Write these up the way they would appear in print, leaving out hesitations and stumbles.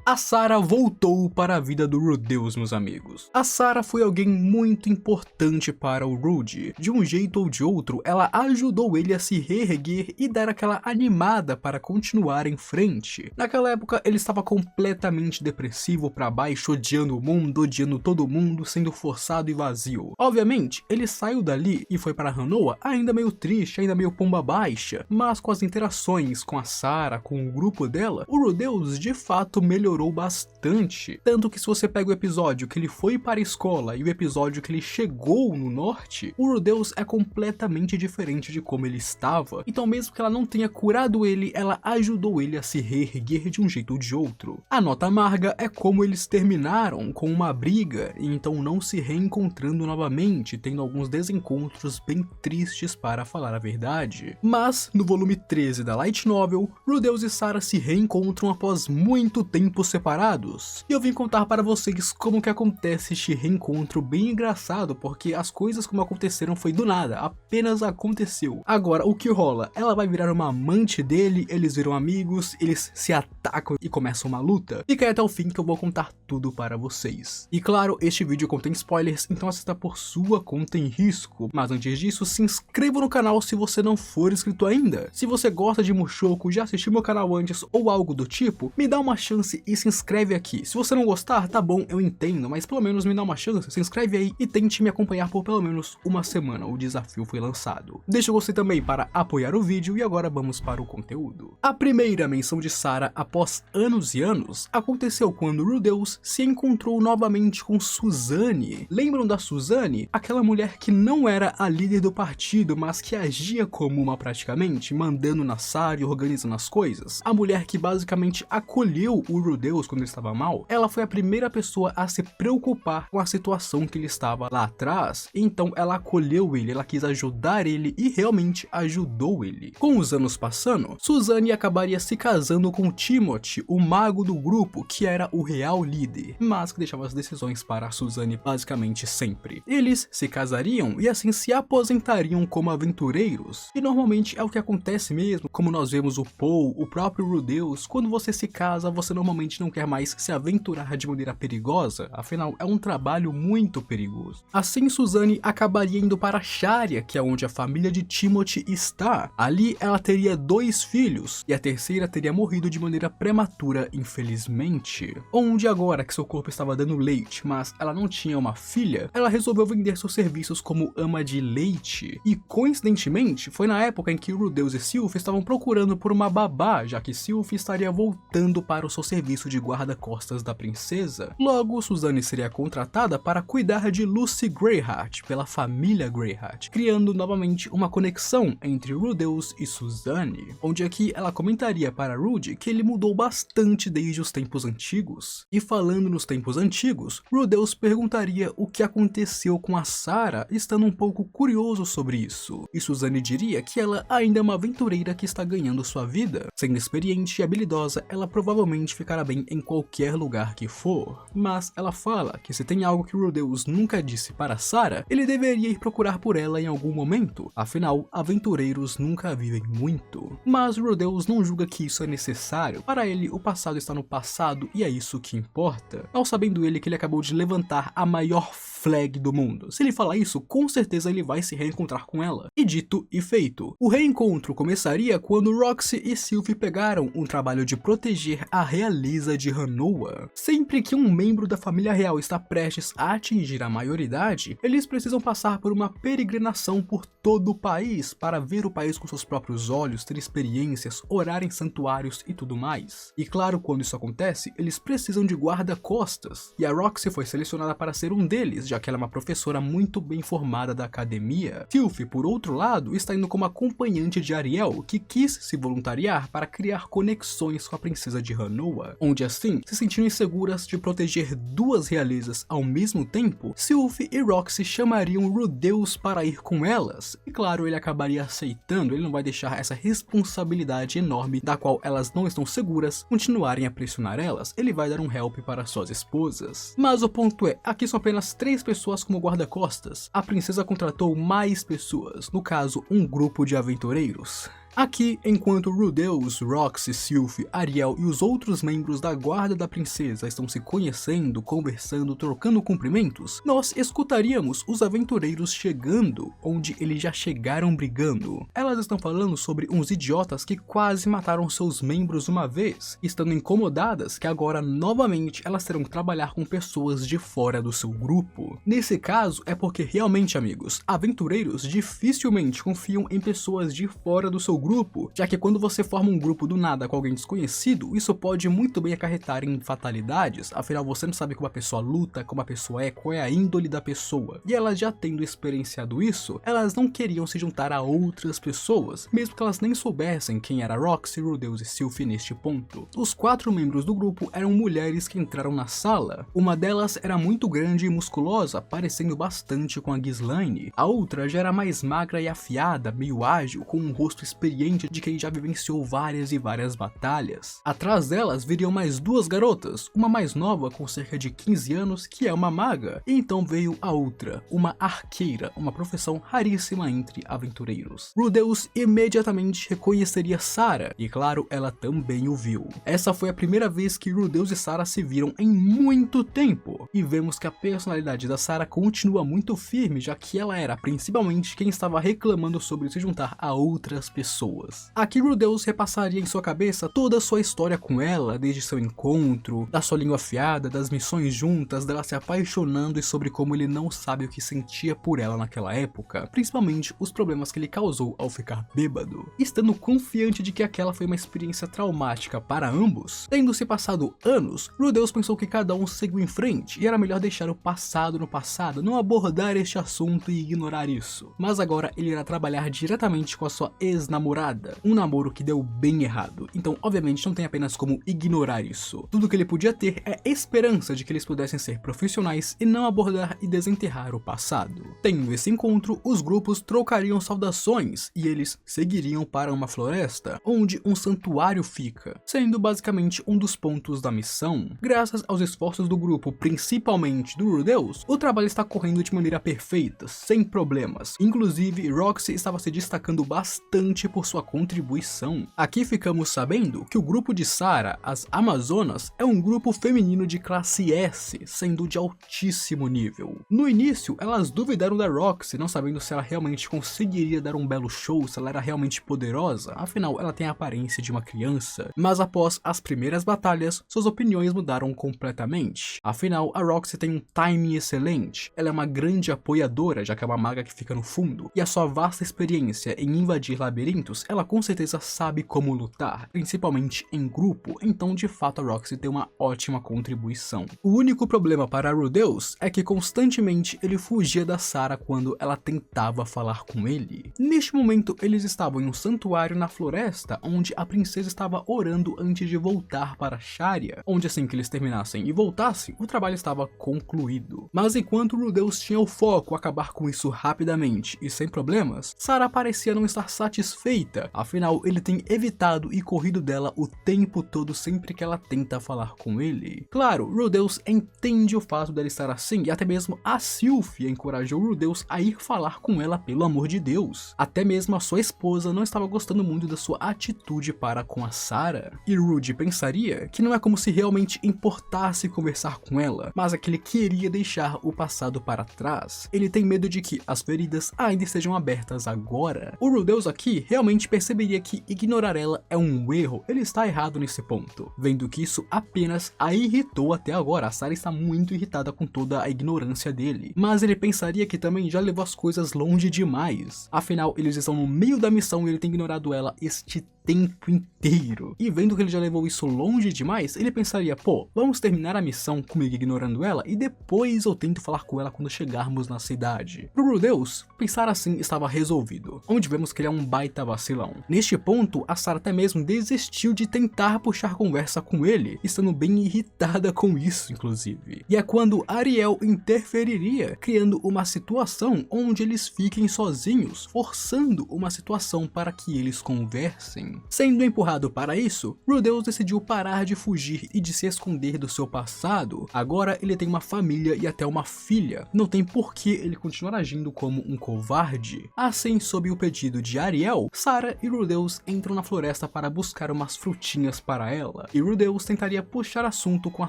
A Sarah voltou para a vida do Rudeus, meus amigos. A Sarah foi alguém muito importante para o Rude. De um jeito ou de outro, ela ajudou ele a se reerguer e dar aquela animada para continuar em frente. Naquela época, ele estava completamente depressivo para baixo, odiando o mundo, odiando todo mundo, sendo forçado e vazio. Obviamente, ele saiu dali e foi para Hanoa ainda meio triste, ainda meio pomba baixa, mas com as interações com a Sarah, com o grupo dela, o Rudeus de fato melhorou bastante. Tanto que se você pega o episódio que ele foi para a escola e o episódio que ele chegou no norte, o Rudeus é completamente diferente de como ele estava. Então mesmo que ela não tenha curado ele, ela ajudou ele a se reerguer de um jeito ou de outro. A nota amarga é como eles terminaram com uma briga e então não se reencontrando novamente, tendo alguns desencontros bem tristes para falar a verdade. Mas no volume 13 da Light Novel, Rudeus e Sarah se reencontram após muito tempo separados. E eu vim contar para vocês como que acontece este reencontro bem engraçado, porque as coisas como aconteceram foi do nada, apenas aconteceu. Agora, o que rola? Ela vai virar uma amante dele, eles viram amigos, eles se atacam e começam uma luta. Fica aí até o fim que eu vou contar tudo para vocês. E claro, este vídeo contém spoilers, então assista por sua conta em risco. Mas antes disso, se inscreva no canal se você não for inscrito ainda. Se você gosta de Mushoku, já assistiu meu canal antes ou algo do tipo, me dá uma chance e se inscreve aqui. Se você não gostar, tá bom, eu entendo, mas pelo menos me dá uma chance, se inscreve aí e tente me acompanhar por pelo menos uma semana, o desafio foi lançado. Deixa o gostei também para apoiar o vídeo e agora vamos para o conteúdo. A primeira menção de Sarah após anos e anos aconteceu quando Rudeus se encontrou novamente com Suzanne. Lembram da Suzanne? Aquela mulher que não era a líder do partido, mas que agia como uma praticamente, mandando na Sarah e organizando as coisas. A mulher que basicamente acolheu o Rudeus quando ele estava mal, ela foi a primeira pessoa a se preocupar com a situação que ele estava lá atrás, então ela acolheu ele, ela quis ajudar ele e realmente ajudou ele. Com os anos passando, Suzanne acabaria se casando com Timothy, o mago do grupo, que era o real líder, mas que deixava as decisões para a Suzanne basicamente sempre. Eles se casariam e assim se aposentariam como aventureiros, e normalmente é o que acontece mesmo, como nós vemos o Paul, o próprio Rudeus, quando você se casa, você normalmente não quer mais se aventurar de maneira perigosa, afinal é um trabalho muito perigoso. Assim Suzanne acabaria indo para Sharia, que é onde a família de Timothy está. Ali ela teria 2 filhos, e a terceira teria morrido de maneira prematura, infelizmente. Onde agora que seu corpo estava dando leite, mas ela não tinha uma filha, ela resolveu vender seus serviços como ama de leite. E coincidentemente, foi na época em que Rudeus e Sylph estavam procurando por uma babá, já que Sylph estaria voltando para o seu serviço de guarda-costas da princesa. Logo, Suzanne seria contratada para cuidar de Lucy Greyheart pela família Greyheart, criando novamente uma conexão entre Rudeus e Suzanne, onde aqui ela comentaria para Rude que ele mudou bastante desde os tempos antigos. E falando nos tempos antigos, Rudeus perguntaria o que aconteceu com a Sarah, estando um pouco curioso sobre isso, e Suzanne diria que ela ainda é uma aventureira que está ganhando sua vida. Sendo experiente e habilidosa, ela provavelmente ficará bem em qualquer lugar que for, mas ela fala que se tem algo que Rudeus nunca disse para Sarah, ele deveria ir procurar por ela em algum momento, afinal, aventureiros nunca vivem muito. Mas Rudeus não julga que isso é necessário, para ele o passado está no passado e é isso que importa, ao sabendo ele que ele acabou de levantar a maior flag do mundo. Se ele falar isso, com certeza ele vai se reencontrar com ela. E dito e feito. O reencontro começaria quando Roxy e Sylph pegaram um trabalho de proteger a realeza de Hanoa. Sempre que um membro da família real está prestes a atingir a maioridade, eles precisam passar por uma peregrinação por todo o país para ver o país com seus próprios olhos, ter experiências, orar em santuários e tudo mais. E claro, quando isso acontece, eles precisam de guarda-costas. E a Roxy foi selecionada para ser um deles, já que ela é uma professora muito bem formada da academia. Sylph, por outro lado, está indo como acompanhante de Ariel, que quis se voluntariar para criar conexões com a princesa de Hanoa, onde assim, se sentindo inseguras de proteger 2 realezas ao mesmo tempo, Sylph e Roxy chamariam Rudeus para ir com elas, e claro, ele acabaria aceitando, ele não vai deixar essa responsabilidade enorme da qual elas não estão seguras continuarem a pressionar elas, ele vai dar um help para suas esposas. Mas o ponto é, aqui são apenas 3 pessoas como guarda-costas, a princesa contratou mais pessoas, no caso, um grupo de aventureiros. Aqui, enquanto Rudeus, Roxy, Sylph, Ariel e os outros membros da guarda da princesa estão se conhecendo, conversando, trocando cumprimentos, nós escutaríamos os aventureiros chegando, onde eles já chegaram brigando. Elas estão falando sobre uns idiotas que quase mataram seus membros uma vez, estando incomodadas que agora novamente elas terão que trabalhar com pessoas de fora do seu grupo. Nesse caso é porque realmente, amigos, aventureiros dificilmente confiam em pessoas de fora do seu grupo, já que quando você forma um grupo do nada com alguém desconhecido, isso pode muito bem acarretar em fatalidades, afinal você não sabe como a pessoa luta, como a pessoa é, qual é a índole da pessoa. E elas já tendo experienciado isso, elas não queriam se juntar a outras pessoas, mesmo que elas nem soubessem quem era Roxy, Rudeus e Sylph neste ponto. Os 4 membros do grupo eram mulheres que entraram na sala. Uma delas era muito grande e musculosa, parecendo bastante com a Ghislaine. A outra já era mais magra e afiada, meio ágil, com um rosto experiente de quem já vivenciou várias e várias batalhas. Atrás delas viriam mais 2 garotas, uma mais nova com cerca de 15 anos, que é uma maga, e então veio a outra, uma arqueira, uma profissão raríssima entre aventureiros. Rudeus imediatamente reconheceria Sarah, e claro, ela também o viu. Essa foi a primeira vez que Rudeus e Sarah se viram em muito tempo, e vemos que a personalidade da Sarah continua muito firme, já que ela era principalmente quem estava reclamando sobre se juntar a outras pessoas. Aqui Rudeus repassaria em sua cabeça toda a sua história com ela, desde seu encontro, da sua língua afiada, das missões juntas, dela se apaixonando e sobre como ele não sabe o que sentia por ela naquela época, principalmente os problemas que ele causou ao ficar bêbado. Estando confiante de que aquela foi uma experiência traumática para ambos, tendo se passado anos, Rudeus pensou que cada um seguiu em frente e era melhor deixar o passado no passado, não abordar este assunto e ignorar isso. Mas agora ele irá trabalhar diretamente com a sua ex-namorada, um namoro que deu bem errado, então obviamente não tem apenas como ignorar isso. Tudo que ele podia ter é esperança de que eles pudessem ser profissionais e não abordar e desenterrar o passado. Tendo esse encontro, os grupos trocariam saudações e eles seguiriam para uma floresta, onde um santuário fica, sendo basicamente um dos pontos da missão. Graças aos esforços do grupo, principalmente do Rudeus, o trabalho está correndo de maneira perfeita, sem problemas. Inclusive, Roxy estava se destacando bastante por sua contribuição. Aqui ficamos sabendo que o grupo de Sarah, as Amazonas, é um grupo feminino de classe S, sendo de altíssimo nível. No início, elas duvidaram da Roxy, não sabendo se ela realmente conseguiria dar um belo show, se ela era realmente poderosa, afinal ela tem a aparência de uma criança. Mas após as primeiras batalhas, suas opiniões mudaram completamente. Afinal, a Roxy tem um timing excelente, ela é uma grande apoiadora, já que é uma maga que fica no fundo, e a sua vasta experiência em invadir labirintos, ela com certeza sabe como lutar, principalmente em grupo, então de fato a Roxy tem uma ótima contribuição. O único problema para Rudeus é que constantemente ele fugia da Sarah quando ela tentava falar com ele. Neste momento eles estavam em um santuário na floresta, onde a princesa estava orando antes de voltar para Sharia, onde assim que eles terminassem e voltassem, o trabalho estava concluído. Mas enquanto Rudeus tinha o foco acabar com isso rapidamente e sem problemas, Sarah parecia não estar satisfeita, afinal ele tem evitado e corrido dela o tempo todo sempre que ela tenta falar com ele. Claro, Rudeus entende o fato dela estar assim e até mesmo a Sylph encorajou Rudeus a ir falar com ela, pelo amor de Deus. Até mesmo a sua esposa não estava gostando muito da sua atitude para com a Sarah. E Rude pensaria que não é como se realmente importasse conversar com ela, mas é que ele queria deixar o passado para trás. Ele tem medo de que as feridas ainda estejam abertas agora. O Rudeus aqui realmente perceberia que ignorar ela é um erro, ele está errado nesse ponto, vendo que isso apenas a irritou até agora. A Sarah está muito irritada com toda a ignorância dele, mas ele pensaria que também já levou as coisas longe demais, afinal eles estão no meio da missão e ele tem ignorado ela este tempo inteiro. E vendo que ele já levou isso longe demais, ele pensaria, pô, vamos terminar a missão comigo ignorando ela e depois eu tento falar com ela quando chegarmos na cidade. Pro Rudeus, pensar assim estava resolvido, onde vemos que ele é um baita vacilão. Neste ponto, a Sarah até mesmo desistiu de tentar puxar conversa com ele, estando bem irritada com isso inclusive. E é quando Ariel interferiria, criando uma situação onde eles fiquem sozinhos, forçando uma situação para que eles conversem. Sendo empurrado para isso, Rudeus decidiu parar de fugir e de se esconder do seu passado. Agora ele tem uma família e até uma filha. Não tem por que ele continuar agindo como um covarde. Assim, sob o pedido de Ariel, Sarah e Rudeus entram na floresta para buscar umas frutinhas para ela. E Rudeus tentaria puxar assunto com a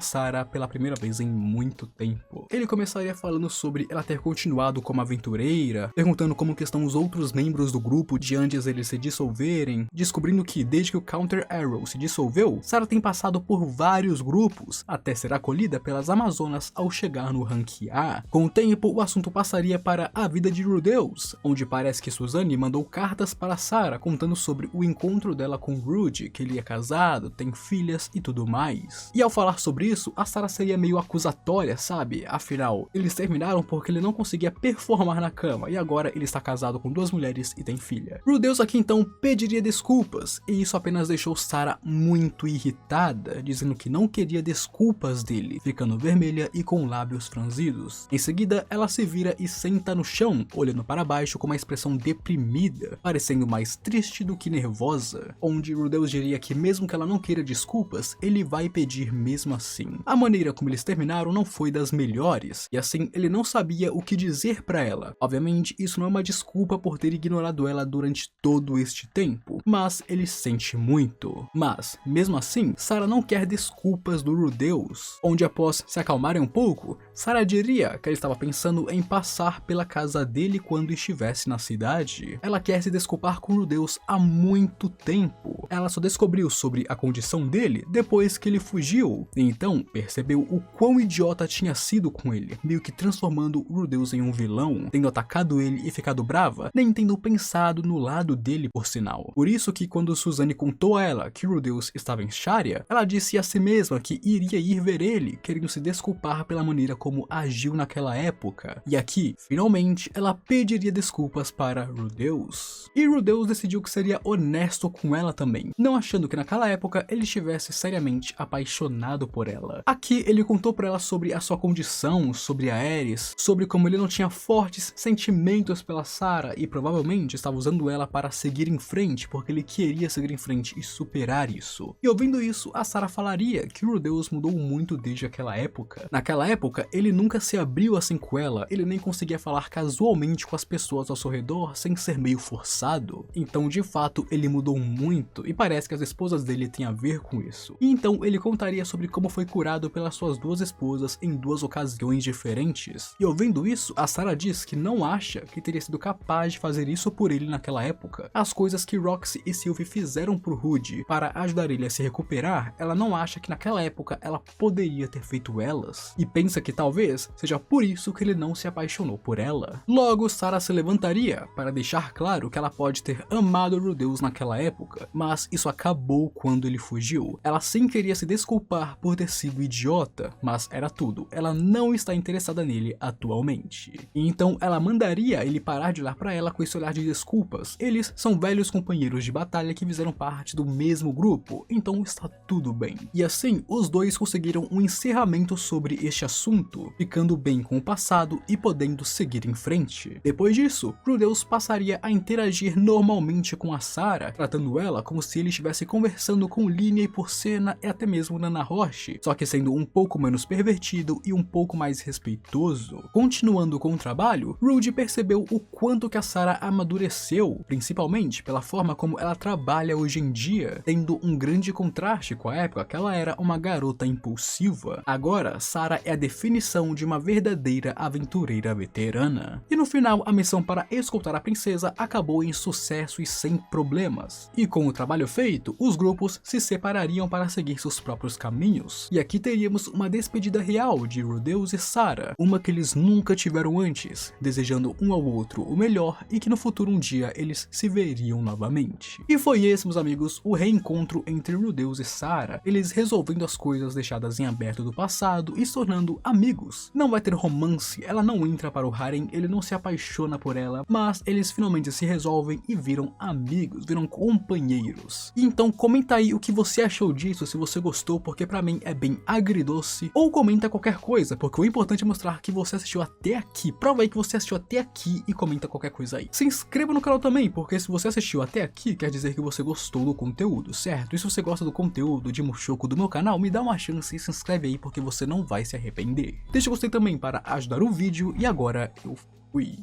Sarah pela primeira vez em muito tempo. Ele começaria falando sobre ela ter continuado como aventureira, perguntando como que estão os outros membros do grupo de antes eles se dissolverem, descobrindo que desde que o Counter Arrow se dissolveu, Sarah tem passado por vários grupos, até ser acolhida pelas Amazonas ao chegar no Rank A. Com o tempo, o assunto passaria para a vida de Rudeus, onde parece que Suzanne mandou cartas para Sarah contando sobre o encontro dela com Rude, que ele é casado, tem filhas e tudo mais. E ao falar sobre isso, a Sarah seria meio acusatória, sabe? Afinal, eles terminaram porque ele não conseguia performar na cama e agora ele está casado com 2 mulheres e tem filha. Rudeus aqui então pediria desculpas e isso apenas deixou Sarah muito irritada, dizendo que não queria desculpas dele, ficando vermelha e com lábios franzidos. Em seguida, ela se vira e senta no chão, olhando para baixo com uma expressão deprimida, parecendo mais triste do que nervosa, onde Rudeus diria que mesmo que ela não queira desculpas, ele vai pedir mesmo assim. A maneira como eles terminaram não foi das melhores, e assim ele não sabia o que dizer para ela. Obviamente, isso não é uma desculpa por ter ignorado ela durante todo este tempo, mas ele sente muito. Mas, mesmo assim, Sarah não quer desculpas do Rudeus, onde após se acalmarem um pouco, Sarah diria que ela estava pensando em passar pela casa dele quando estivesse na cidade. Ela quer se desculpar com Rudeus há muito tempo. Ela só descobriu sobre a condição dele depois que ele fugiu, e então percebeu o quão idiota tinha sido com ele, meio que transformando Rudeus em um vilão, tendo atacado ele e ficado brava, nem tendo pensado no lado dele por sinal. Por isso que quando Suzanne contou a ela que Rudeus estava em Sharia, ela disse a si mesma que iria ir ver ele, querendo se desculpar pela maneira como agiu naquela época. E aqui, finalmente, ela pediria desculpas para Rudeus. E Rudeus decidiu que seria honesto com ela também, não achando que naquela época ele estivesse seriamente apaixonado por ela. Aqui ele contou para ela sobre a sua condição, sobre a Ares, sobre como ele não tinha fortes sentimentos pela Sarah e provavelmente estava usando ela para seguir em frente, porque ele queria seguir em frente e superar isso. E ouvindo isso, a Sarah falaria que Rudeus mudou muito desde aquela época. Naquela época, ele nunca se abriu assim com ela, ele nem conseguia falar casualmente com as pessoas ao seu redor sem ser meio forçado. Então, de fato, ele mudou muito e parece que as esposas dele têm a ver com isso. E então ele contaria sobre como foi curado pelas suas 2 esposas em 2 ocasiões diferentes. E ouvindo isso, a Sarah diz que não acha que teria sido capaz de fazer isso por ele naquela época. As coisas que Roxy e Sylvie fizeram pro Rude para ajudar ele a se recuperar, ela não acha que naquela época ela poderia ter feito elas. E pensa que talvez seja por isso que ele não se apaixonou por ela. Logo, Sarah se levantaria para deixar claro que ela pode ter amado Rudeus naquela época, mas isso acabou quando ele fugiu. Ela sim queria se desculpar por ter sido idiota, mas era tudo. Ela não está interessada nele atualmente. E então ela mandaria ele parar de olhar para ela com esse olhar de desculpas. Eles são velhos companheiros de batalha que fizeram parte do mesmo grupo, então está tudo bem. E assim, os dois conseguiram um encerramento sobre este assunto, ficando bem com o passado e podendo seguir em frente. Depois disso, Rudeus passaria a interagir normalmente com a Sarah, tratando ela como se ele estivesse conversando com Linia e Porcena e até mesmo Nana Roche, só que sendo um pouco menos pervertido e um pouco mais respeitoso. Continuando com o trabalho, Rude percebeu o quanto que a Sarah amadureceu, principalmente pela forma como ela trabalha hoje em dia, tendo um grande contraste com a época que ela era uma garota impulsiva. Agora, Sarah é a definição de uma verdadeira aventureira veterana. E no final, a missão para escoltar a princesa acabou em sucesso e sem problemas. E com o trabalho feito, os grupos se separariam para seguir seus próprios caminhos. E aqui teríamos uma despedida real de Rudeus e Sarah, uma que eles nunca tiveram antes, desejando um ao outro o melhor e que no futuro um dia eles se veriam novamente. E foi esse, meus amigos, o reencontro entre Rudeus e Sarah, eles resolvendo as coisas deixadas em aberto do passado e se tornando amigos. Não vai ter romance, ela não entra para o harem, ele não se apaixona por ela, mas eles finalmente se resolvem e viram amigos, viram companheiros. E então comenta aí o que você achou disso, se você gostou, porque pra mim é bem agridoce, ou comenta qualquer coisa, porque o importante é mostrar que você assistiu até aqui. Prova aí que você assistiu até aqui e comenta qualquer coisa aí. Se inscreva no canal também, porque se você assistiu até aqui, quer dizer que que você gostou do conteúdo, certo? E se você gosta do conteúdo de Mushoku do meu canal, me dá uma chance e se inscreve aí porque você não vai se arrepender. Deixa o gostei também para ajudar o vídeo e agora eu fui.